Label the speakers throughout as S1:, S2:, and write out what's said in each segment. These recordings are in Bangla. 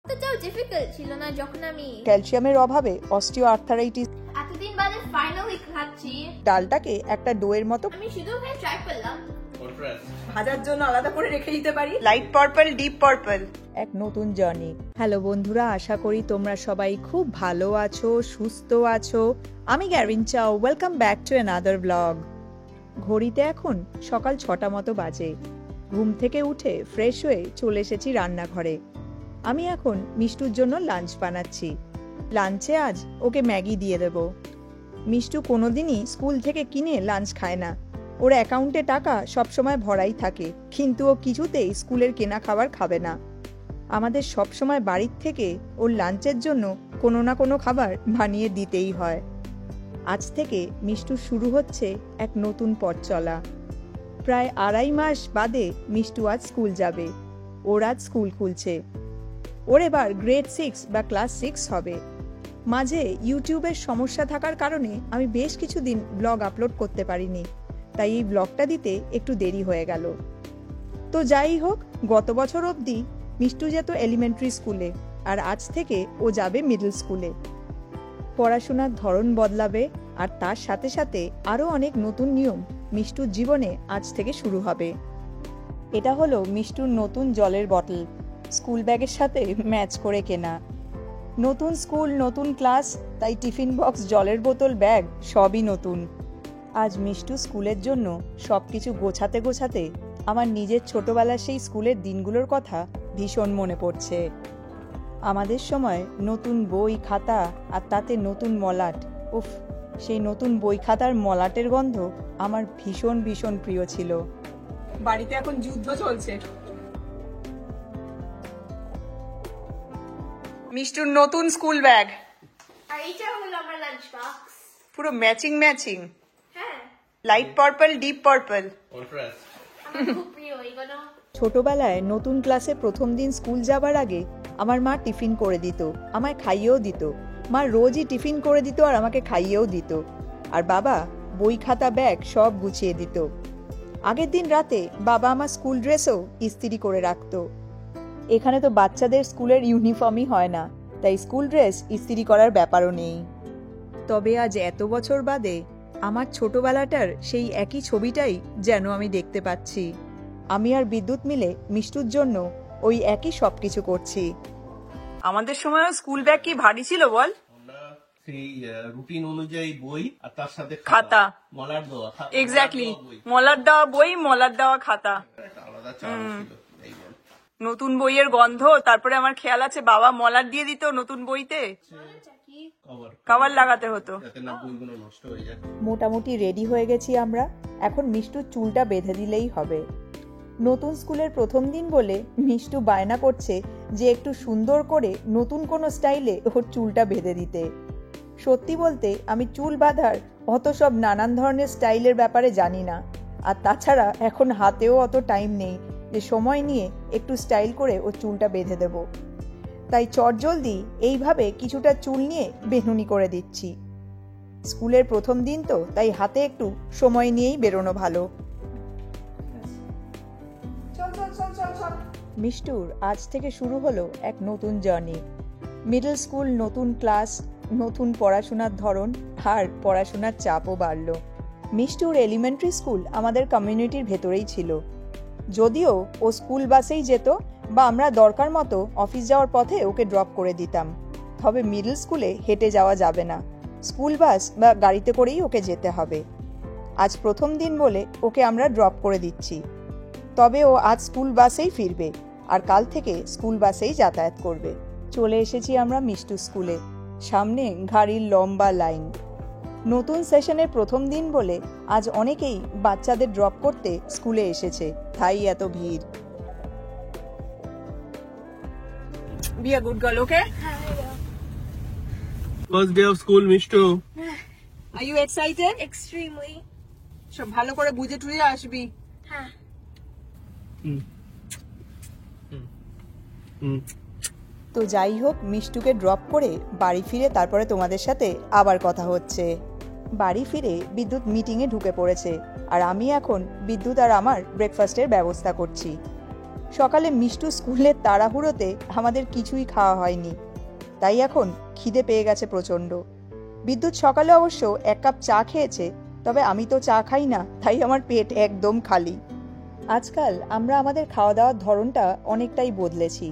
S1: এতটাও ডিফিকাল্ট ছিল না যখন আমি
S2: ক্যালসিয়ামের অভাবে অস্টিওআর্থারাইটিস
S1: এতদিন বাদে ফাইনালি খাচ্ছি।
S2: ডালটাকে একটা ডোয়ের মতো
S1: আমি শুধু ট্রাই করলাম।
S2: ভাজার জন্য আলাদা করে রেখে দিতে পারি। লাইট পার্পল, ডিপ পার্পল, এক নতুন জার্নি। হ্যালো বন্ধুরা, আশা করি তোমরা সবাই খুব ভালো আছো, সুস্থ আছো। আমি গ্যারিন চাও, welcome back to another blog. ঘড়িতে এখন সকাল 6টা মতো বাজে। ঘুম থেকে উঠে ফ্রেশ হয়ে চলে এসেছি রান্নাঘরে। আমি এখন মিষ্টুর জন্য লাঞ্চ বানাচ্ছি। লাঞ্চে আজ ওকে ম্যাগি দিয়ে দেব। মিষ্টু কোনোদিনই স্কুল থেকে কিনে লাঞ্চ খায় না। ওর অ্যাকাউন্টে টাকা সবসময় ভরাই থাকে, কিন্তু ও কিছুতেই স্কুলের কেনা খাবার খাবে না। আমাদের সবসময় বাড়ির থেকে ওর লাঞ্চের জন্য কোনো না কোনো খাবার বানিয়ে দিতেই হয়। আজ থেকে মিষ্টুর শুরু হচ্ছে এক নতুন পথ চলা। প্রায় 2.5 মাস বাদে মিষ্টু আজ স্কুল যাবে। ওর আজ স্কুল খুলছে। ওর এবার গ্রেড 6 বা ক্লাস 6 হবে। মাঝে ইউটিউবের সমস্যা থাকার কারণে আমি বেশ কিছুদিন ব্লগ আপলোড করতে পারিনি, তাই এই ব্লগটা দিতে একটু দেরি হয়ে গেল। তো যাই হোক, গত বছর অবধি মিষ্টু যেত এলিমেন্টারি স্কুলে, আর আজ থেকে ও যাবে মিডল স্কুলে। পড়াশোনার ধরন বদলাবে, আর তার সাথে সাথে আরও অনেক নতুন নিয়ম মিষ্টুর জীবনে আজ থেকে শুরু হবে। এটা হলো মিষ্টুর নতুন জলের বটল, স্কুল ব্যাগের সাথে ম্যাচ করে কেনা। নতুন স্কুল, নতুন ক্লাস, তাই টিফিন বক্স, জলের বোতল, ব্যাগ সবই নতুন। আজ মিষ্টু স্কুলের জন্য সবকিছু গোছাতে গোছাতে আমার নিজের ছোটবেলার সেই স্কুলের দিনগুলোর কথা ভীষণ মনে পড়ছে। আমাদের সময় নতুন বই, খাতা, আর তাতে নতুন মলাট। উফ, সেই নতুন বই খাতার মলাটের গন্ধ আমার ভীষণ ভীষণ প্রিয় ছিল। বাড়িতে এখন যুদ্ধ চলছে। মিষ্টুর নতুন স্কুল ব্যাগ,
S1: আর এটা হলো আমার লাঞ্চ বক্স।
S2: পুরো ম্যাচিং ম্যাচিং,
S1: হ্যাঁ,
S2: লাইট পার্পল, ডিপ পার্পল।
S1: আমার খুব প্রিয় এগুলো।
S2: ছোটবেলায় নতুন ক্লাসে প্রথম দিন স্কুল যাবার আগে আমার মা টিফিন করে দিত, আমায় খাইয়েও দিত। মা রোজই টিফিন করে দিত আর আমাকে খাইয়েও দিত। আর বাবা বই, খাতা, ব্যাগ সব গুছিয়ে দিত। আগের দিন রাতে বাবা আমার স্কুল ড্রেসও ইস্ত্রি করে রাখতো। এখানে তো বাচ্চাদের স্কুলের ইউনিফর্মই হয় না, তাই স্কুল ড্রেস ইস্ত্রি করার ব্যাপারও নেই। তবে আজ এত বছর বাদে আমার ছোটবেলাটার সেই একই ছবিটাই যেন আমি দেখতে পাচ্ছি। আমি আর বিদ্যুৎ মিলে মিষ্টুর জন্য ওই একই সবকিছু করছি। আমাদের সময়ও স্কুল ব্যাগ কি ভারী ছিল বল?
S3: সেই রুটিন অনুযায়ী বই আর তার সাথে
S2: খাতা,
S3: মলাট দেওয়া।
S2: এক্স্যাক্টলি, মলাট দেওয়া বই, মলাট দেওয়া খাতা।
S3: আলাদা চাল ছিল। এই বল,
S2: নতুন বইয়ের গন্ধ। তারপরে আমার খেয়াল আছে বাবা মলাট দিয়ে দিত নতুন বইতে, কভার লাগাতে হতো
S3: যাতে না বইগুলো নষ্ট হয়ে যায়।
S2: মোটামুটি রেডি হয়ে গেছি আমরা। এখন মিষ্টুর চুলটা বেঁধে দিলেই হবে। নতুন স্কুলের প্রথম দিন বলে মিষ্টু বায়না করছে যে একটু সুন্দর করে নতুন কোনো স্টাইলে ওর চুলটা বেঁধে দিতে। সত্যি বলতে আমি চুল বাঁধার অত সব নানান ধরনের স্টাইলের ব্যাপারে জানি না, আর তাছাড়া এখন হাতেও অত টাইম নেই যে সময় নিয়ে একটু স্টাইল করে ওর চুলটা বেঁধে দেব। তাই চটজলদি এইভাবে কিছুটা চুল নিয়ে বেনুনি করে দিচ্ছি। স্কুলের প্রথম দিন তো, তাই হাতে একটু সময় নিয়েই বেরোনো ভালো। মিষ্টুর আজ থেকে শুরু হলো এক নতুন জার্নি। মিডল স্কুল, নতুন ক্লাস, নতুন পড়াশোনার ধরন, আর পড়াশোনার চাপও বাড়ল। মিষ্টুর এলিমেন্টারি স্কুল আমাদের কমিউনিটির ভেতরেই ছিল। যদিও ও স্কুল বাসেই যেত, বা আমরা দরকার মতো অফিস যাওয়ার পথে ওকে ড্রপ করে দিতাম। তবে মিডল স্কুলে হেঁটে যাওয়া যাবে না, স্কুল বাস বা গাড়িতে করেই ওকে যেতে হবে। আজ প্রথম দিন বলে ওকে আমরা ড্রপ করে দিচ্ছি। তবে ও আজ স্কুল বাসেই ফিরবে, আর কাল থেকে স্কুল বাসেই যাতায়াত করবে। চলে এসেছি আমরা মিষ্টু স্কুলে। সামনে গাড়ির লম্বা লাইন। নতুন সেশনের প্রথম দিন বলে আজ অনেকেই বাচ্চাদের ড্রপ করতে স্কুলে এসেছে, তাই এত ভিড়। Be a good girl, okay?
S3: First day of school, Mishtu.
S2: Are you excited?
S1: Extremely.
S2: সব ভালো করে বুঝে টুঝে আসবি।
S1: হ্যাঁ।
S2: তো যাই হোক, মিষ্টুকে ড্রপ করে বাড়ি ফিরে তারপরে তোমাদের সাথে আবার কথা হচ্ছে। বাড়ি ফিরে বিদ্যুৎ মিটিংয়ে ঢুকে পড়েছে, আর আমি এখন বিদ্যুৎ আর আমার ব্রেকফাস্টের ব্যবস্থা করছি। সকালে মিষ্টু স্কুলের তাড়াহুড়োতে আমাদের কিছুই খাওয়া হয়নি, তাই এখন খিদে পেয়ে গেছে প্রচণ্ড। বিদ্যুৎ সকালে অবশ্য 1 কাপ চা খেয়েছে, তবে আমি তো চা খাই না, তাই আমার পেট একদম খালি। আজকাল আমরা আমাদের খাওয়া দাওয়ার ধরনটা অনেকটাই বদলেছি।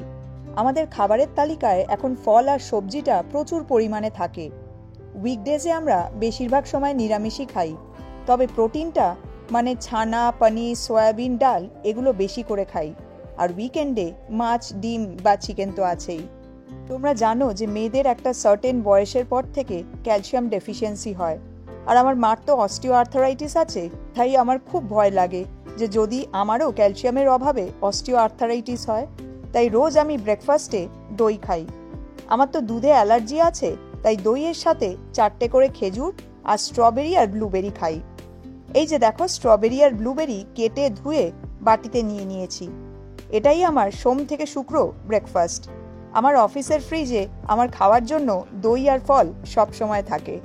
S2: আমাদের খাবারের তালিকায় এখন ফল আর সবজিটা প্রচুর পরিমাণে থাকে। উইকডেজে আমরা বেশিরভাগ সময় নিরামিষই খাই, তবে প্রোটিনটা মানে ছানা, পনির, সয়াবিন, ডাল এগুলো বেশি করে খাই। আর উইকেন্ডে মাছ, ডিম বা চিকেন তো আছেই। তোমরা জানো যে মেয়েদের একটা সার্টেন বয়সের পর থেকে ক্যালসিয়াম ডেফিসিয়েন্সি হয়, আর আমার মার তো অস্টিও আর্থারাইটিস আছে, তাই আমার খুব ভয় লাগে যে যদি আমারও ক্যালসিয়ামের অভাবে অস্টিও আর্থারাইটিস হয়। তাই রোজ আমি ব্রেকফাস্টে দই খাই। আমার তো দুধে অ্যালার্জি আছে, তাই দইয়ের সাথে 4টে করে খেজুর আর স্ট্রবেরি আর ব্লুবেরি খাই। এই যে দেখো, স্ট্রবেরি আর ব্লুবেরি কেটে ধুয়ে বাটিতে নিয়ে নিয়েছি। এটাই আমার সোম থেকে শুক্র ব্রেকফাস্ট। আমার অফিসের ফ্রিজে আমার খাওয়ার জন্য দই আর ফল সব সময় থাকে।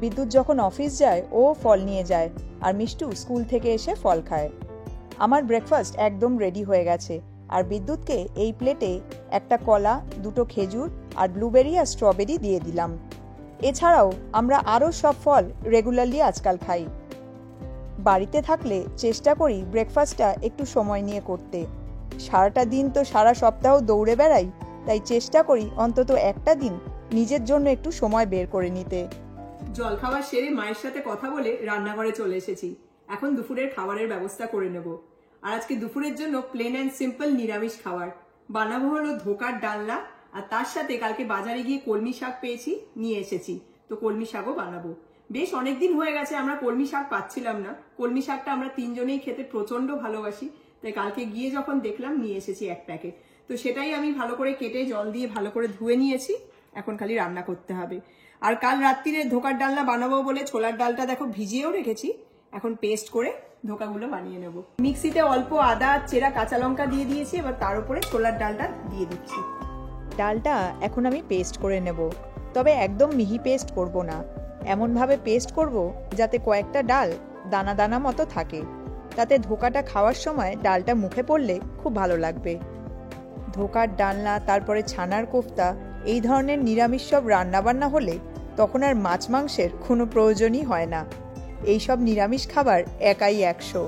S2: বিদ্যুৎ যখন অফিস যায় ও ফল নিয়ে যায়, আর মিষ্টু স্কুল থেকে এসে ফল খায়। আমার ব্রেকফাস্ট একদম রেডি হয়ে গেছে, আর বিদ্যুৎকে এই প্লেটে একটা কলা, 2টো খেজুর আর ব্লুবেরি আর স্ট্রবেরি দিয়ে দিলাম। এছাড়াও আমরা আরও সব ফল রেগুলারলি আজকাল খাই। বাড়িতে থাকলে চেষ্টা করি ব্রেকফাস্টটা একটু সময় নিয়ে করতে। সারাটা দিন তো সারা সপ্তাহ দৌড়ে বেড়াই, তাই চেষ্টা করি অন্তত একটা দিন নিজের জন্য একটু সময় বের করে নিতে। জলখাবার সেরে মায়ের সাথে কথা বলে রান্নাঘরে চলে এসেছি। এখন দুপুরের খাবারের ব্যবস্থা করে নেব। আর আজকে দুপুরের জন্য প্লেন অ্যান্ড সিম্পল নিরামিষ খাবার বানাবো হলো ধোকার ডালনা, আর তার সাথে কালকে বাজারে গিয়ে কলমি শাক পেয়েছি, নিয়ে এসেছি, তো কলমি শাকও বানাবো। বেশ অনেকদিন হয়ে গেছে আমরা কলমি শাক পাচ্ছিলাম না। কলমি শাকটা আমরা 3 জনেই খেতে প্রচন্ড ভালোবাসি, তাই কালকে গিয়ে যখন দেখলাম নিয়ে এসেছি 1 প্যাকেট। তো সেটাই আমি ভালো করে কেটে জল দিয়ে ভালো করে ধুয়ে নিয়েছি, এখন খালি রান্না করতে হবে। আর কাল রাত্রিরে ধোকার ডালনা বানাবো বলে ছোলার ডালটা দেখো ভিজিয়েও রেখেছি, এখন পেস্ট করে ধোকাগুলো বানিয়ে নেব। মিক্সিতে অল্প আদা, চেরা কাঁচা লঙ্কা দিয়ে দিয়েছি, এবার তার উপরে ছোলার ডালটা দিয়ে দিচ্ছি। ডালটা এখন আমি পেস্ট করে নেব, তবে একদম মিহি পেস্ট করব না, এমনভাবে পেস্ট করব যাতে কয়েকটা ডাল দানা দানা মতো থাকে, তাতে ধোকাটা খাওয়ার সময় ডালটা মুখে পড়লে খুব ভালো লাগবে। ধোকার ডালনা, তারপরে ছানার কোফতা, এই ধরনের নিরামিষ সব রান্নাবান্না হলে তখন আর মাছ মাংসের কোনো প্রয়োজনই হয় না। এইসব নিরামিষ খাবার একাই 100।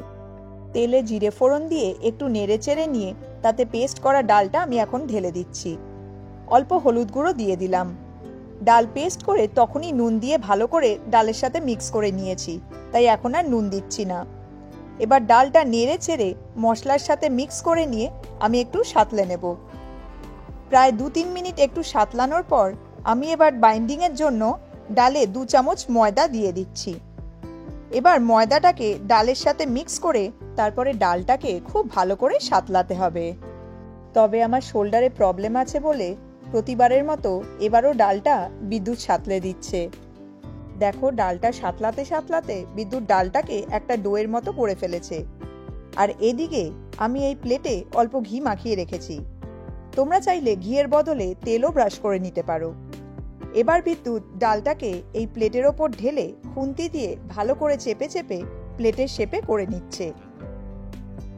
S2: তেলে জিরে ফোড়ন দিয়ে একটু নেড়ে চেড়ে নিয়ে তাতে পেস্ট করা ডালটা আমি এখন ঢেলে দিচ্ছি। অল্প হলুদ গুঁড়ো দিয়ে দিলাম। ডাল পেস্ট করে তখনই নুন দিয়ে ভালো করে ডালের সাথে মিক্স করে নিয়েছি, তাই এখন আর নুন দিচ্ছি না। এবার ডালটা নেড়ে চেড়ে মশলার সাথে মিক্স করে নিয়ে আমি একটু সাঁতলে নেব। প্রায় 2-3 মিনিট একটু সাঁতলানোর পর আমি এবার বাইন্ডিংয়ের জন্য ডালে 2 চামচ ময়দা দিয়ে দিচ্ছি। এবার ময়দাটাকে ডালের সাথে মিক্স করে তারপরে ডালটাকে খুব ভালো করে সাঁতলাতে হবে। তবে আমার শোল্ডারে প্রবলেম আছে বলে প্রতিবারের মতো এবারও ডালটা বিদ্যুৎ সাঁতলে দিচ্ছে। দেখো, ডালটা সাঁতলাতে সাঁতলাতে বিদ্যুৎ ডালটাকে একটা ডোয়ের মতো করে ফেলেছে। আর এদিকে আমি এই প্লেটে অল্প ঘি মাখিয়ে রেখেছি। তোমরা চাইলে ঘিয়ের বদলে তেলও ব্রাশ করে নিতে পারো। এবার বিদ্যুৎ ডালটাকে এই প্লেটের ওপর ঢেলে খুন্তি দিয়ে ভালো করে চেপে চেপে প্লেটের শেপে করে নিচ্ছে।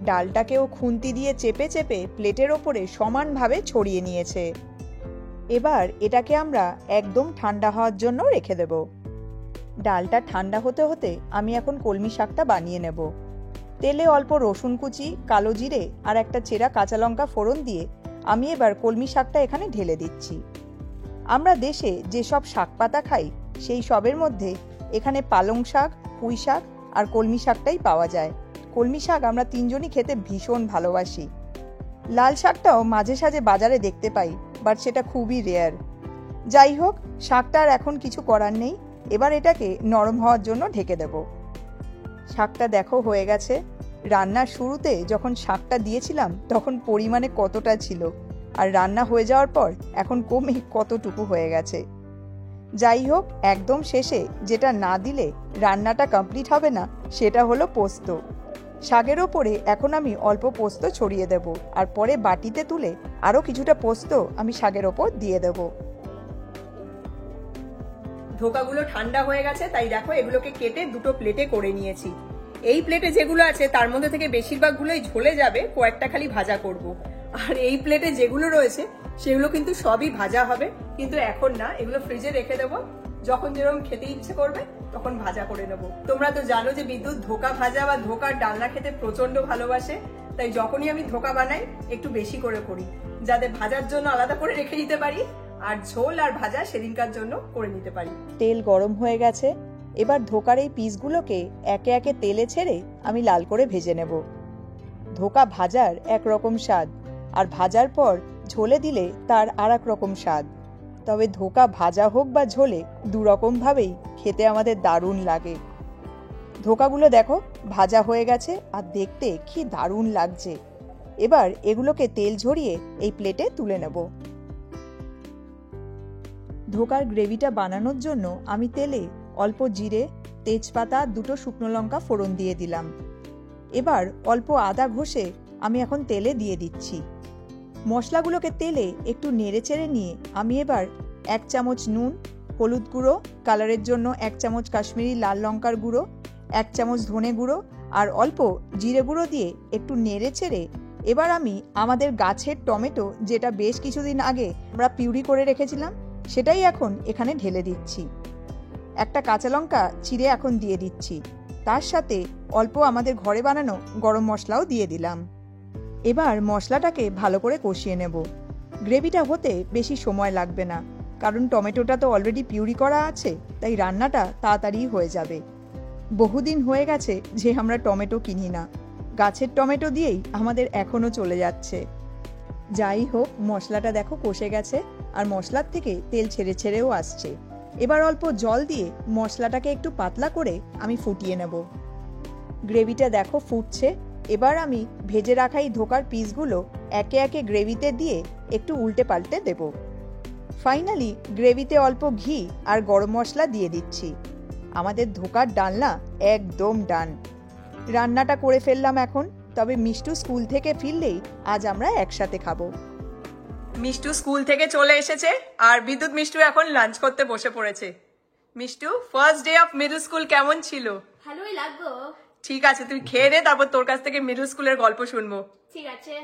S2: ডালটাকেও খুন্তি দিয়ে চেপে চেপে প্লেটের ওপরে সমানভাবে ছড়িয়ে নিয়েছে। এবার এটাকে আমরা একদম ঠান্ডা হওয়ার জন্য রেখে দেব। ডালটা ঠান্ডা হতে হতে আমি এখন কলমি শাকটা বানিয়ে নেব। তেলে অল্প রসুন কুচি, কালো জিরে আর একটা চেরা কাঁচা লঙ্কা ফোড়ন দিয়ে আমি এবার কলমি শাকটা এখানে ঢেলে দিচ্ছি। আমরা দেশে যেসব শাক পাতা খাই সেই সবের মধ্যে এখানে পালং শাক, পুঁই শাক আর কলমি শাকটাই পাওয়া যায়। কলমি শাক আমরা 3 জনই খেতে ভীষণ ভালোবাসি। লাল শাকটাও মাঝে সাঝে বাজারে দেখতে পাই, বাট সেটা খুবই রেয়ার। যাই হোক, শাকটার এখন কিছু করার নেই। এবার এটাকে নরম হওয়ার জন্য ঢেকে দেব। শাকটা দেখো হয়ে গেছে। রান্নার শুরুতে যখন শাকটা দিয়েছিলাম তখন পরিমাণে কতটা ছিল, আর রান্না হয়ে যাওয়ার পর এখন কমে কতটুকু হয়ে গেছে। যাই হোক, একদম শেষে যেটা না দিলে রান্নাটা কমপ্লিট হবে না সেটা হলো পোস্ত। শাকের ওপরে এখন আমি অল্প পোস্ত ছড়িয়ে দেব, আর পরে বাটিতে তুলে আরও কিছুটা পোস্ত আমি শাকের ওপর দিয়ে দেব। ধোকাগুলো ঠান্ডা হয়ে গেছে, তাই দেখো এগুলোকে কেটে 2টো প্লেটে করে নিয়েছি। এই প্লেটে যেগুলো আছে তার মধ্যে থেকে বেশিরভাগগুলোই ঝোলে যাবে, কয়েকটা খালি ভাজা করব। আর এই প্লেটে যেগুলো রয়েছে সেগুলো কিন্তু সবই ভাজা হবে, কিন্তু এখন না, এগুলো ফ্রিজে রেখে দেবো, যখন যেরকম খেতে ইচ্ছে করবে তখন ভাজা করে নেবো। তোমরা তো জানো যে বিদ্যুৎ ধোকা ভাজা বা ধোকার ডালনা খেতে প্রচন্ড ভালোবাসে, তাই যখনই আমি ধোকা বানাই একটু বেশি করে করি, যাতে ভাজার জন্য আলাদা করে রেখে দিতে পারি আর ঝোল আর ভাজা সেদিনকার জন্য করে নিতে পারি। তেল গরম হয়ে গেছে, এবার ধোকার এই পিসগুলোকে একে একে তেলে ছেড়ে আমি লাল করে ভেজে নেব। ধোকা ভাজার একরকম স্বাদ, আর ভাজার পর ঝোলে দিলে তার আর এক রকম স্বাদ। তবে ধোকা ভাজা হোক বা ঝোলে দুরকম ভাবেই খেতে আমাদের দারুণ লাগে। ধোকাগুলো দেখো ভাজা হয়ে গেছে আর দেখতে কি দারুণ লাগছে। এবার এগুলোকে তেল ঝরিয়ে এই প্লেটে তুলে নেব। ধোকার গ্রেভিটা বানানোর জন্য আমি তেলে অল্প জিরে, তেজপাতা, 2টো শুকনো লঙ্কা ফোড়ন দিয়ে দিলাম। এবার অল্প আদা ঘষে আমি এখন তেলে দিয়ে দিচ্ছি। মশলাগুলোকে তেলে একটু নেড়ে চেড়ে নিয়ে আমি এবার 1 চামচ নুন, হলুদ গুঁড়ো, কালারের জন্য 1 চামচ কাশ্মীরি লাল লঙ্কার গুঁড়ো, 1 চামচ ধনে গুঁড়ো আর অল্প জিরে গুঁড়ো দিয়ে একটু নেড়ে চেড়ে এবার আমি আমাদের গাছের টমেটো, যেটা বেশ কিছুদিন আগে আমরা পিউরি করে রেখেছিলাম, সেটাই এখন এখানে ঢেলে দিচ্ছি। একটা কাঁচা লঙ্কা চিড়ে এখন দিয়ে দিচ্ছি। তার সাথে অল্প আমাদের ঘরে বানানো গরম মশলাও দিয়ে দিলাম। এবার মশলাটাকে ভালো করে কষিয়ে নেব। গ্রেভিটা হতে বেশি সময় লাগবে না, কারণ টমেটোটা তো অলরেডি পিউরি করা আছে, তাই রান্নাটা তাড়াতাড়ি হয়ে যাবে। বহুদিন হয়ে গেছে যে আমরা টমেটো কিনি না, গাছের টমেটো দিয়েই আমাদের এখনো চলে যাচ্ছে। যাই হোক, মশলাটা দেখো কষে গেছে আর মশলার থেকে তেল ছেড়ে ছেড়েও আসছে। এবার অল্প জল দিয়ে মশলাটাকে একটু পাতলা করে আমি ফুটিয়ে নেব। গ্রেভিটা দেখো ফুটছে। এবার আমি ভেজে রাখা এই ধোকার পিসগুলো একে একে গ্রেভিতে দিয়ে একটু উল্টে পাল্টে দেব। ফাইনালি গ্রেভিতে অল্প ঘি আর গরম মশলা দিয়ে দিচ্ছি। আমাদের ধোকার ডালনা একদম ডান। রান্নাটা করে ফেললাম এখন, তবে মিষ্টু স্কুল থেকে ফিরলেই আজ আমরা একসাথে খাবো। মিষ্টু স্কুল থেকে চলে এসেছে আর বিদ্যুৎ মিষ্টু এখন লাঞ্চ করতে বসে পড়েছে। Mishtu, first day of middle school কেমন ছিল?
S1: ভালোই লাগলো।
S2: ঠিক আছে, তুই খেয়ে নে, তারপর তোর কাছ থেকে মিডল স্কুলের গল্প শুনবো।
S1: ঠিক আছে।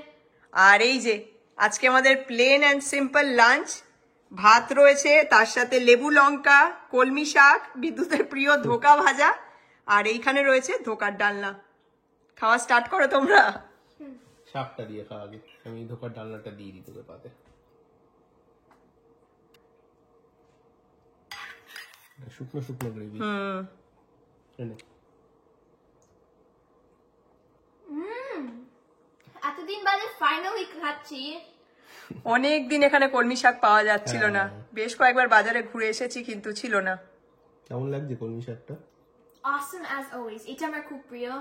S2: আর এই যে আজকে আমাদের প্লেন অ্যান্ড সিম্পল লাঞ্চ, ভাত রয়েছে, তার সাথে লেবু লঙ্কা, কলমি শাক, বিদ্যুতের প্রিয় ধোকা ভাজা, আর এইখানে রয়েছে ধোকার ডালনা। খাওয়া স্টার্ট করো তোমরা।
S3: শাকটা দিয়ে খাওয়া আগে, আমি ধোকার ডালনাটা দিয়ে দিই তোকে পাতে। শুকনো শুকনো গ্রেভি।
S1: এতদিন বাদে ফাইনালি খাচ্ছি।
S2: অনেক দিন এখানে কলমি শাক পাওয়া যাচ্ছিল না, বেশ কয়েকবার বাজারে ঘুরে এসেছি কিন্তু ছিল না।
S3: কেমন লাগছে কলমি শাকটা?
S1: Awesome as always. এটা আমার খুব প্রিয়।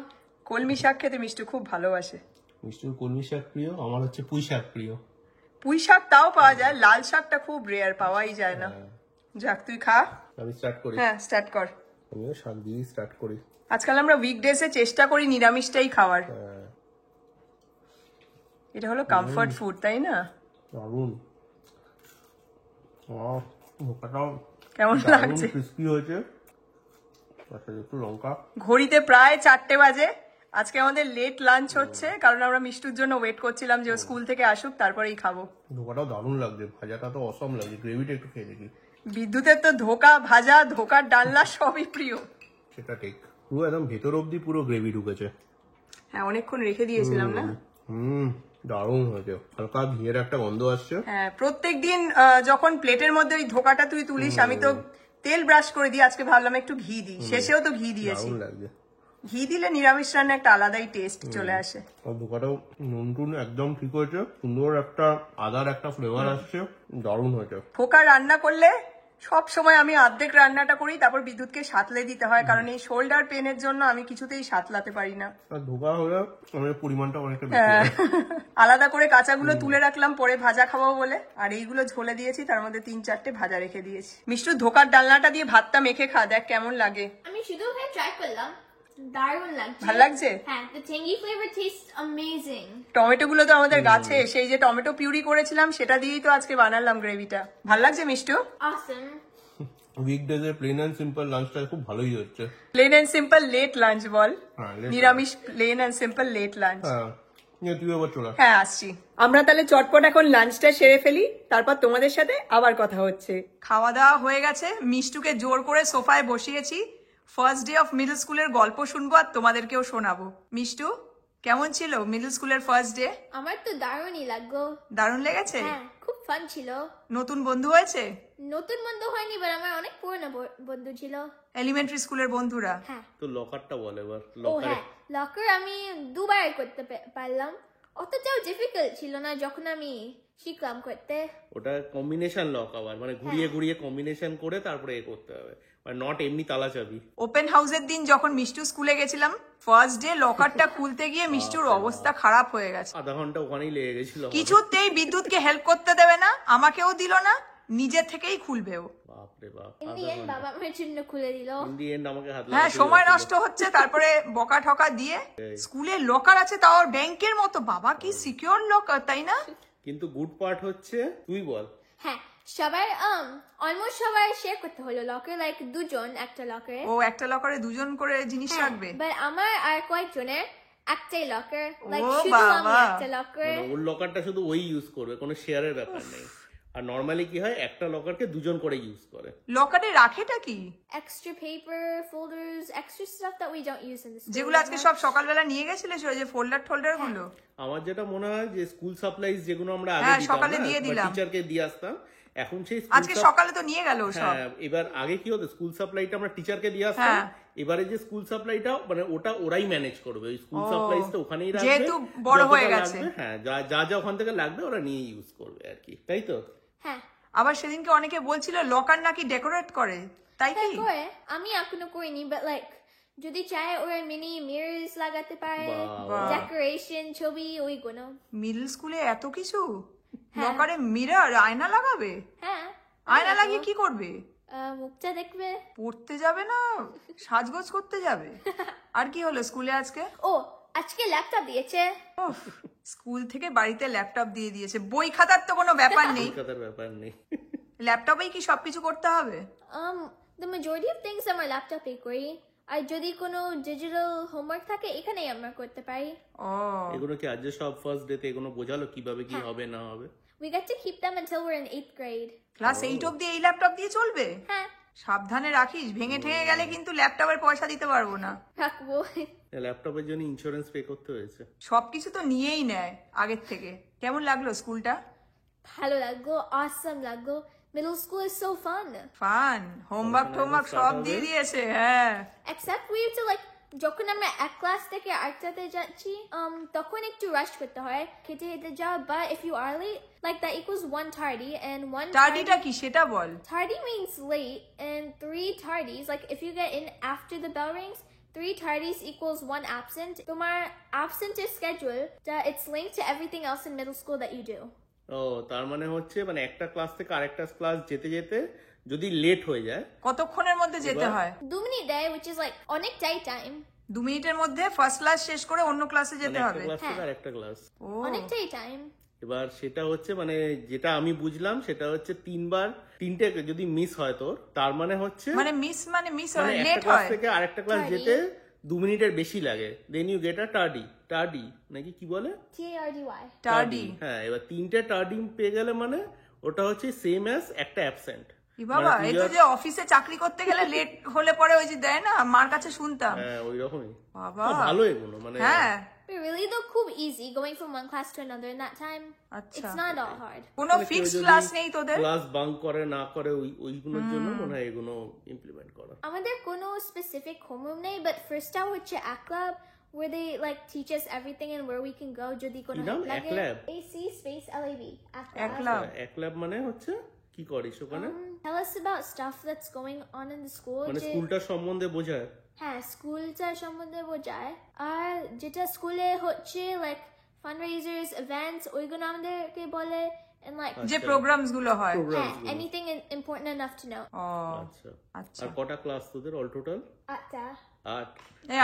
S2: কলমি শাক খেতে মিষ্টু খুব ভালোবাসে।
S3: মিষ্টুর কলমি শাক প্রিয়, আমার হচ্ছে পুঁই শাক প্রিয়।
S2: পুঁই শাক তাও পাওয়া যায়, লাল শাকটা খুব রেয়ার, পাওয়াই যায় না। যাক, তুই খা।
S3: আমি স্টার্ট করি।
S2: হ্যাঁ, স্টার্ট কর।
S3: আমিও শাক দিয়ে স্টার্ট করি।
S2: আজকাল আমরা উইকডেজে চেষ্টা করি নিরামিষটাই খাওয়ার। এটা হলো কমফর্ট ফুড, তাই না?
S3: দারুণ। ধোকাটাও
S2: কেমন লাগছে?
S3: ক্রিস্পি হয়েছে। একটু লঙ্কা।
S2: ঘড়িতে প্রায় 4টে বাজে। আজকে আমাদের লেট লাঞ্চ হচ্ছে, কারণ আমরা মিষ্টুর জন্য ওয়েট করছিলাম যে ও স্কুল থেকে আসুক, তারপরেই খাবো।
S3: ধোকাটাও দারুণ লাগছে, ভাজাটা তো অসম লাগছে, গ্রেভিটা একটু খেয়ে দেখি।
S2: বিদ্যুতের তো ধোকা ভাজা, ধোকার ডালনা সবই প্রিয়।
S3: সেটা ঠিক, পুরো একদম ভেতর অব্দি পুরো গ্রেভি ঢুকেছে।
S2: হ্যাঁ, অনেকক্ষণ রেখে দিয়েছিলাম না।
S3: দারুণ হয়েছে, হালকা ঘিয়ের একটা গন্ধ আসছে।
S2: হ্যাঁ, প্রত্যেকদিন যখন প্লেটের মধ্যে ওই ধোকাটা তুই তুলিস, আমি তো তেল ব্রাশ করে দিই, আজকে ভাবলাম একটু ঘি দিই, শেষেও তো ঘি দিয়েছি।
S3: দারুণ লাগছে।
S2: ঘি দিলে নিরামিষ রান্না একটা আলাদাই টেস্ট চলে আসে।
S3: ধোকাটাও নুন টুন একদম ঠিক হয়েছে, সুন্দর একটা আদার একটা ফ্লেভার আসছে, দারুণ হয়েছে।
S2: ধোকা রান্না করলে সব সময় আমি অর্ধেক রান্নাটা করি, তারপর বিদ্যুৎকে সাতলে দিতে হয়, কারণ এই শোল্ডার পেনের জন্য আমি কিছুতেই সাতলাতে পারি না।
S3: ধোকা হলে আমাদের পরিমাণটা অনেকটা বেশি হয়।
S2: আলাদা করে কাঁচাগুলো তুলে রাখলাম পরে ভাজা খাবো বলে, আর এইগুলো ঝোলে দিয়েছি, তার মধ্যে 3-4টে ভাজা রেখে দিয়েছি। মিষ্টু, ধোকার ডালনাটা দিয়ে ভাতটা মেখে খা, দেখ কেমন লাগে।
S1: আমি শুধু ট্রাই করলাম, দারুণ লাগছে।
S2: ভালো লাগছে?
S1: হ্যাঁ, the tangy flavor tastes amazing.
S2: Tomato গুলো তো আমাদের গাছে, সেই যে টমেটো পিউরি করেছিলাম সেটা দিয়েই তো আজকে বানালাম গ্রেভিটা। ভালো লাগছে মিষ্টু?
S1: Awesome.
S3: উইকডেজে প্লেন অ্যান্ড সিম্পল লাঞ্চটা খুব ভালোই হচ্ছে।
S2: Plain and simple late lunch বল,
S3: হ্যাঁ, late
S2: নিরামিষ plain and simple late lunch.
S3: হ্যাঁ, তুই আবার চলে আস।
S2: হ্যাঁ আসছি। আমরা তাহলে চটপট এখন লাঞ্চটা সেরে ফেলি, তারপর তোমাদের সাথে আবার কথা হচ্ছে। খাওয়া দাওয়া হয়ে গেছে, মিষ্টুকে জোর করে সোফায় বসিয়েছি। ফার্স্ট ডে অফ মিডল স্কুলের গল্প শুনবো আর তোমাদেরকেও শোনাবো। মিষ্টু, কেমন ছিল মিডল স্কুলের ফার্স্ট ডে?
S1: আমার তো দারুণই লাগলো।
S2: দারুণ লেগেছে?
S1: হ্যাঁ, খুব ফান ছিল।
S2: নতুন বন্ধু হয়েছে?
S1: নতুন বন্ধু হয়নি, বাট আমার অনেক পুরনো বন্ধু ছিল।
S2: এলিমেন্টারি স্কুলের বন্ধুরা?
S1: হ্যাঁ।
S3: তো লকারটা বল এবার।
S1: ও হ্যাঁ, লকার আমি দুবার করতে পারলাম। অতটাও ডিফিকাল্ট ছিল না যখন আমি শিখলাম করতে।
S3: ওটা কম্বিনেশন লক আবার, মানে ঘুরিয়ে ঘুরিয়ে কম্বিনেশন করে তারপরে এ করতে হবে, মানে নট এমনি তালা চাবি।
S2: ওপেন হাউসের দিন যখন মিষ্টু স্কুলে গেছিলাম, ফার্স্ট ডে লকারটা খুলতে গিয়ে মিষ্টুর অবস্থা খারাপ হয়ে গেছে।
S3: আধা ঘন্টা ওখানেই লেগে গেছিল।
S2: কিছুতেই বিদ্যুৎকে হেল্প করতে দেবে না, আমাকেও দিল না, নিজে থেকেই খুলবে ও।
S3: বাপরে বাপ,
S1: ইন দি এন্ড বাবা আমার জন্য খুলে দিল।
S3: ইন দি এন্ড আমাকে হাত
S2: হ্যাঁ,
S3: লাগাতে
S2: সময়
S3: হয়েছিল।
S2: নষ্ট হচ্ছে, তারপরে বকা ঠকা দিয়ে। স্কুলে লকার আছে, তাও ব্যাংকের মতো। বাবা কি সিকিউর লকার, তাই না?
S3: কিন্তু গুড পার্ট হচ্ছে, তুই বল।
S1: হ্যাঁ, সবার অলমোস্ট সবার শেয়ার করতে হলো লকার, লাইক দুজন একটা লকারে।
S2: ও একটা লকারে দুজন করে জিনিস রাখবে?
S1: বাট আমার আর কয়েকজনের একটাই লকার, লাইক
S2: ও
S1: শুধু আমি
S2: বাবা।
S1: একটা লকার।
S3: মানে ওর লকারটা শুধু ওই ইউজ করবে, কোনো শেয়ারের ব্যাপার নেই। আর নরমালি কি হয়, একটা লকারকে দুজন করে ইউজ করে।
S2: লকারে রাখেটা কি?
S1: Extra paper, folders, extra stuff that we don't use in the school.
S2: যেগুলো আজকে সব সকালবেলা নিয়ে গেছিলে, যে ফোল্ডার টোল্ডার গুলো?
S3: আমার যেটা মনে হয় যে স্কুল সাপ্লাইজ যেগুলো আমরা আগে
S2: হ্যাঁ,
S3: দিতাম
S2: সকালে
S3: না,
S2: দিয়ে
S3: বা
S2: দিলাম।
S3: টিচারকে দিয়ে আসতাম, এখন সেই
S2: আজকে সকালে তো নিয়ে গেল সব।
S3: হ্যাঁ, এবার আগে কি হতো, স্কুল সাপ্লাইটা আমরা টিচারকে দিয়ে আসতাম।
S2: হ্যাঁ।
S3: এবারে যে স্কুল সাপ্লাইটা, মানে ওটা ওরাই ম্যানেজ করবে, ওই স্কুল সাপ্লাইজটা ওখানেই রাখবে।
S2: যেহেতু বড়
S3: যতটা
S2: হয়ে গেছে।
S3: লাগবে, হ্যাঁ, যা যা ওখান থেকে লাগবে ওরা নিয়ে ইউজ করবে আর কি, তাই তো?
S1: হ্যাঁ,
S2: আবার সেদিনকে অনেকে বলছিল লকার নাকি ডেকোরেট করে, তাই কি?
S1: করে আমি এখনো করিনি, বাট লাইক যদি চায় ওরা মিনি মিরর্স লাগাতে পারে,
S3: বাহ।
S1: ডেকোরেশন, ছবি, ওইগুলো।
S2: মিডল স্কুলে এত কিছু? লকারে মিরর, আয়না লাগাবে?
S1: হ্যাঁ,
S2: আয়না লাগিয়ে কি করবে?
S1: মুখটা দেখবে।
S2: পড়তে যাবে না, সাজগোজ করতে যাবে? আর কি হলো স্কুলে আজকে?
S1: ও, আজকে ল্যাপটপ দিয়েছে।
S2: উফ, স্কুল থেকে বাড়িতে ল্যাপটপ দিয়ে দিয়েছে। বই খাতার তো কোনো ব্যাপার নেই,
S3: কলকাতার ব্যাপার নেই।
S2: ল্যাপটপেই কি সবকিছু করতে হবে?
S1: The majority of things আমার ল্যাপটপে করি, আর যদি কোনো ডিজিটাল হোমওয়ার্ক থাকে এখানেই আমরা করতে পারি।
S2: ও,
S3: এগুলো কি আজ সব ফার্স্ট ডেতে এগুলো বোঝালো কিভাবে কি হবে না হবে?
S1: We get to keep them until we're in 8th grade.
S2: Class 8 অবধি এই ল্যাপটপ দিয়ে চলবে?
S1: হ্যাঁ,
S2: সাবধানে রাখিস, ভেঙে ঠেঙে গেলে কিন্তু ল্যাপটপের পয়সা দিতে পারবো না।
S1: রাখবো।
S3: ল্যাপটপের জন্য ইন্স্যুরেন্স পে করতে হয়েছে।
S2: সবকিছু তো নিয়েই নেয় আগের থেকে। কেমন লাগলো স্কুলটা?
S1: ভালো লাগলো, awesome লাগলো। Middle school is so fun.
S2: Fun, homework টোমওয়ার্ক সব দিয়ে দিয়েছে। হ্যাঁ,
S1: Except we have to like যখন আমরা এক ক্লাস থেকে আরেকটাতে যাচ্ছি, তখন একটু রাশ করতে হয়, খেতে খেতে যাও। But if you are late, like that equals 1 tardy, and 1
S2: টার্ডিটা কি সেটা বল।
S1: tardy means late, and 3 tardies, like if you get in after the bell rings, 3 tardies equals 1 absent. তোমার absent is schedule, it's linked to everything else in middle school that you do.
S3: ও, তার মানে হচ্ছে, মানে একটা ক্লাস থেকে আরেকটা ক্লাস যেতে যেতে যদি লেট হয়ে যায়,
S2: কতক্ষণের মধ্যে যেতে হয়?
S1: 2 minute দেয়, which is like অনেকটাই টাইম।
S2: 2 মিনিটের মধ্যে ফার্স্ট ক্লাস শেষ করে অন্য ক্লাসে যেতে
S3: মানে একটা
S2: হবে?
S3: ক্লাস থেকে আরেকটা ক্লাস।
S2: ও,
S1: অনেকটাই টাইম।
S3: এবার সেটা হচ্ছে, মানে যেটা আমি বুঝলাম সেটা হচ্ছে 3টে যদি মিস হয় তোর, তার মানে হচ্ছে
S2: মানে মিস
S3: মানে একটা
S2: লেট
S3: ক্লাস
S2: হয়।
S3: থেকে আরেকটা ক্লাস
S1: Tardy.
S3: যেতে 2 মিনিটের বেশি লাগে, দেন ইউ গেট আ টার্ডি নাকি কি বলে,
S1: TARDY.
S2: টার্ডি।
S3: হ্যাঁ, এবার 3টে টার্ডি পেয়ে গেলে মানে ওটা হচ্ছে সেম অ্যাজ একটা অ্যাবসেন্ট।
S2: ই বাবা, এই তো যে অফিসে চাকরি করতে গেলে লেট হলে পরে ওই যে দেয় না, মার কাছে শুনতাম।
S3: হ্যাঁ, ওই রকমই।
S2: বাবা,
S3: ভালো এগুলো, মানে
S2: হ্যাঁ।
S1: But really though, খুব easy going from one class to another in that time.
S2: আচ্ছা,
S1: It's not all hard.
S2: কোনো ফিক্সড ক্লাস নেই তোদের?
S3: ক্লাস বাঙ্ক করে না করে ওইগুলোর জন্য মনে হয় এগুলো ইমপ্লিমেন্ট করা।
S1: আমাদের কোনো specific homeroom নেই, but first টা হচ্ছে ACLAB, where they like teach us everything and where we can go যদি কোনো
S3: কি নাম?
S1: help লাগে।
S3: ACLAB?
S1: AC space LAB.
S2: একলা?
S3: এক ল্যাব মানে হচ্ছে কি করিস ওখানে?
S1: Tell us about stuff that's going on in the school.
S3: মানে
S1: যে-
S3: স্কুলটার সম্বন্ধে বোঝায়।
S1: হ্যাঁ, স্কুলটা সম্বন্ধে বোঝায়। আর যেটা স্কুলে হচ্ছে লাইক ফান্ডরেজার্স, ইভেন্টস, ওইগুলো আমাদেরকে বলে, and like
S2: যে প্রোগ্রামস গুলো হয়।
S1: হ্যাঁ, anything important enough to know.
S2: ও,
S3: আচ্ছা,
S2: আচ্ছা।
S3: আর কটা ক্লাস তোদের অল টোটাল?
S1: 8টা।
S3: 8।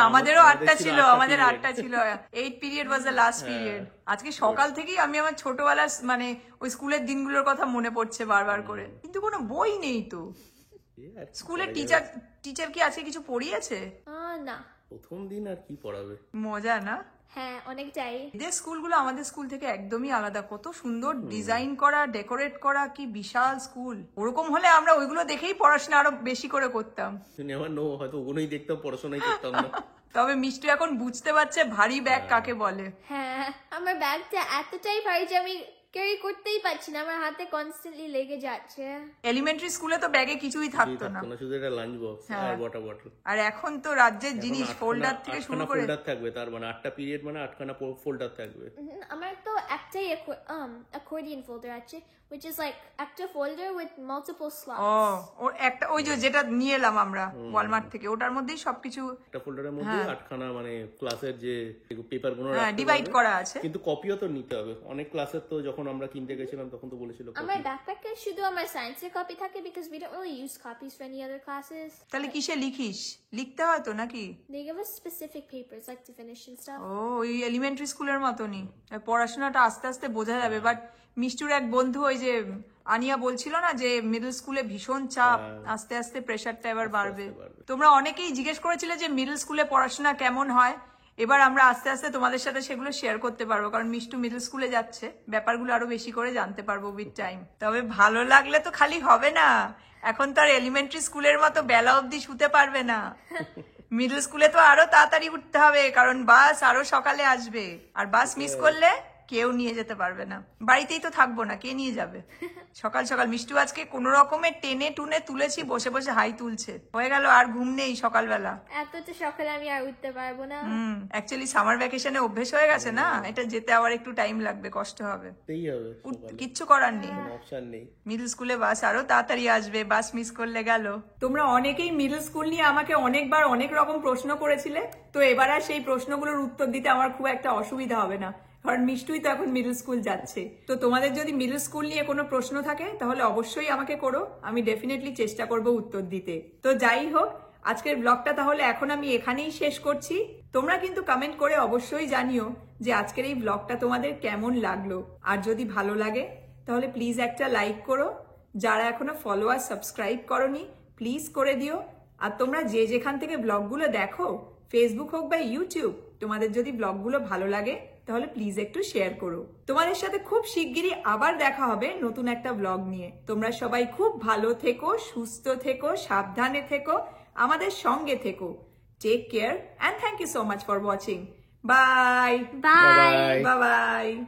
S2: আমাদেরও 8টা ছিল, আমাদের
S3: period।
S2: 8টা ছিল। 8 period was the last period. আজকে সকাল থেকেই আমি আমার ছোটবেলার মানে ওই স্কুলের দিনগুলোর কথা মনে পড়ছে বারবার করে, কিন্তু কোনো বই নেই তো। স্কুলে টিচার কি আছে কিছু পড়িয়েছে?
S1: না।
S3: প্রথম দিন আর কি পড়াবে।
S2: মজা না?
S1: হ্যাঁ, অনেকটাই।
S2: এদের স্কুলগুলো আমাদের স্কুল থেকে একদমই আলাদা, কত সুন্দর ডিজাইন করা, ডেকোরেট করা, কি বিশাল স্কুল। ওরকম হলে আমরা ওইগুলো দেখেই পড়াশোনা আরো বেশি করে করতাম।
S3: হয়তো ওগুলোই দেখতাম, পড়াশোনাই করতাম না।
S2: তবে মিষ্টি এখন বুঝতে পারছে ভারী ব্যাগ কাকে বলে।
S1: হ্যাঁ, আমার ব্যাগটা এতটাই ভারী যে আমি ক্যারি করতেই পারছি না, আমার হাতে কনস্ট্যান্টলি লেগে যাচ্ছে।
S2: এলিমেন্টারি স্কুলে তো ব্যাগে কিছুই থাকতো না,
S3: শুধু একটা লাঞ্চ বক্স আর ওয়াটার বটল।
S2: আর এখন তো রাজ্যের জিনিস, ফোল্ডার থেকে শুরু করে
S3: ফোল্ডার থাকবে, তার মানে 8টা পিরিয়ড মানে 8খানা ফোল্ডার থাকবে।
S1: আমার তো একটাই accordion folder আছে, which is like একটা folder with multiple slots.
S2: ও একটা ওই যেটা নিয়ে এলাম আমরা ওয়ালমার্ট থেকে, ওটার মধ্যেই সবকিছু
S3: একটা ফোল্ডারের মধ্যে 8খানা মানে ক্লাসের যে পেপার গুলো
S2: ডিভাইড করা আছে।
S3: কিন্তু কপিও তো নিতে হবে, অনেক ক্লাসের তো যখন আমরা কিনতে গেছিলাম তখন তো বলেছিল
S1: আমার ব্যাকপ্যাকে শুধু আমার সায়েন্সের কপি থাকে, because we don't really use copies for any other classes.
S2: তাহলে কিসে লিখিস? লিখতে হয় তো নাকি?
S1: They give us specific papers like to finish and stuff.
S2: ও ওই এলিমেন্টারি স্কুলের মতনই, পড়াশোনাটা আস্তে আস্তে বোঝা যাবে। বাট মিষ্টুর এক বন্ধু ওই যে আনিয়া বলছিল না যে মিডল স্কুলে ভীষণ চাপ, আস্তে আস্তে প্রেশারটা এবার বাড়বে। তোমরা অনেকেই জিজ্ঞেস করেছিলে যে মিডল স্কুলে পড়াশোনা কেমন হয়। এবার আমরা আস্তে আস্তে তোমাদের সাথে সেগুলো শেয়ার করতে পারবো, কারণ মিষ্টু মিডল স্কুলে যাচ্ছে, ব্যাপারগুলো আরো বেশি করে জানতে পারবো উইথ টাইম। তবে ভালো লাগলে তো খালি হবে না, এখন তো আর এলিমেন্টারি স্কুলের মতো বেলা অবধি শুতে পারবে না। মিডল স্কুলে তো আরো তাড়াতাড়ি উঠতে হবে, কারণ বাস আরো সকালে আসবে, আর বাস মিস করলে কেউ নিয়ে যেতে পারবে না। বাড়িতেই তো থাকবো না, কে নিয়ে যাবে? সকাল সকাল মিষ্টু আজকে কোন রকমের টেনে টুনে তুলেছি, বসে বসে হাই তুলছে। হয়ে গেল, আর ঘুম নেই সকালবেলা।
S1: এত তো সকালে আমি আর উঠতে পারবো না।
S2: অ্যাকচুয়ালি সামার ভ্যাকেশনে অভ্যেস হয়ে গেছে না, এটা যেতে আবার একটু টাইম লাগবে, কষ্ট হবে, কিচ্ছু করার নেই। মিডল স্কুলে বাস আরো তাড়াতাড়ি আসবে, বাস মিস করলে গেল। তোমরা অনেকেই মিডল স্কুল নিয়ে আমাকে অনেকবার অনেক রকম প্রশ্ন করেছিলে, তো এবার আর সেই প্রশ্নগুলোর উত্তর দিতে আমার খুব একটা অসুবিধা হবে না, কারণ মিষ্টুই তো এখন মিডল স্কুল যাচ্ছে। তো তোমাদের যদি মিডল স্কুল নিয়ে কোনো প্রশ্ন থাকে তাহলে অবশ্যই আমাকে করো, আমি ডেফিনেটলি চেষ্টা করব উত্তর দিতে। তো যাই হোক, আজকের ব্লগটা তাহলে এখন আমি এখানেই শেষ করছি। তোমরা কিন্তু কমেন্ট করে অবশ্যই জানিও যে আজকের এই ব্লগটা তোমাদের কেমন লাগলো, আর যদি ভালো লাগে তাহলে প্লিজ একটা লাইক করো। যারা এখনো ফলোয়ার সাবস্ক্রাইব করোনি প্লিজ করে দিও। আর তোমরা যে যেখান থেকে ব্লগগুলো দেখো, ফেসবুক হোক বা ইউটিউব, তোমাদের যদি ব্লগগুলো ভালো লাগে তাহলে প্লিজ একটু শেয়ার করো। তোমাদের সাথে খুব শিগগিরই আবার দেখা হবে নতুন একটা ব্লগ নিয়ে। তোমরা সবাই খুব ভালো থেকো, সুস্থ থেকো, সাবধানে থেকো, আমাদের সঙ্গে থেকো। Take care and thank you so much for watching. Bye
S1: bye
S2: by.